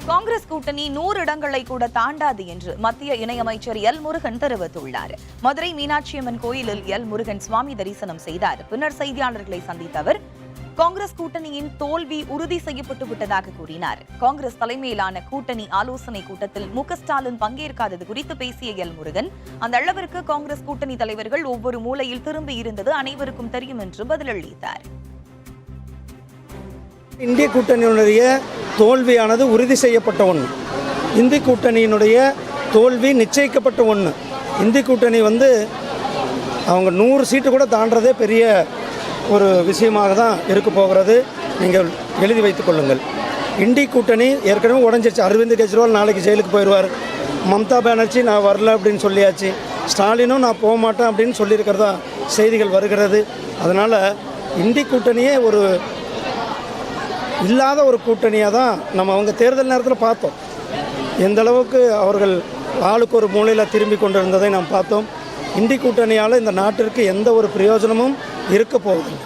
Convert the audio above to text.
காங்கிரஸ் கூட்டணி 100 இடங்களை கூட தாண்டாது என்று மத்திய இணையமைச்சர் எல் முருகன் தெரிவித்துள்ளார். மதுரை மீனாட்சியம்மன் கோயிலில் எல் முருகன் சுவாமி தரிசனம் செய்தார். பின்னர் செய்தியாளர்களை சந்தித்த அவர் காங்கிரஸ் கூட்டணியின் தோல்வி உறுதி செய்யப்பட்டு விட்டதாக கூறினார். காங்கிரஸ் தலைமையிலான கூட்டணி ஆலோசனை கூட்டத்தில் மு.க.ஸ்டாலின் பங்கேற்காதது குறித்து பேசிய எல் முருகன், அந்த அளவிற்கு காங்கிரஸ் கூட்டணி தலைவர்கள் ஒவ்வொரு மூலையில் திரும்பி இருந்தது அனைவருக்கும் தெரியும் என்று பதிலளித்தார். இந்திய கூட்டணியினுடைய தோல்வியானது உறுதி செய்யப்பட்ட ஒன்று. இந்திய கூட்டணியினுடைய தோல்வி நிச்சயிக்கப்பட்ட ஒன்று. இந்திய கூட்டணி அவங்க 100 சீட்டு கூட தாண்டதே பெரிய ஒரு விஷயமாக தான் இருக்க போகிறது. நீங்கள் எழுதி வைத்துக் கொள்ளுங்கள். இந்திய கூட்டணி ஏற்கனவே உடஞ்சிருச்சு. அரவிந்த் கெஜ்ரிவால் நாளைக்கு ஜெயிலுக்கு போயிடுவார். மம்தா பானர்ஜி நான் வரல அப்படின்னு சொல்லியாச்சு. ஸ்டாலினும் நான் போக மாட்டேன் அப்படின்னு சொல்லியிருக்கிறதா செய்திகள் வருகிறது. அதனால் இந்திய கொட்டணியே ஒரு இல்லாத ஒரு கூட்டணியாக தான் நம்ம அவங்க தேர்தல் நேரத்தில் பார்த்தோம். எந்த அளவுக்கு அவர்கள் ஆளுக்கு ஒரு மூலையில் திரும்பி கொண்டிருந்ததை நாம் பார்த்தோம். இந்திய கூட்டணியால் இந்த நாட்டிற்கு எந்த ஒரு பிரயோஜனமும் இருக்க போவதில்லை.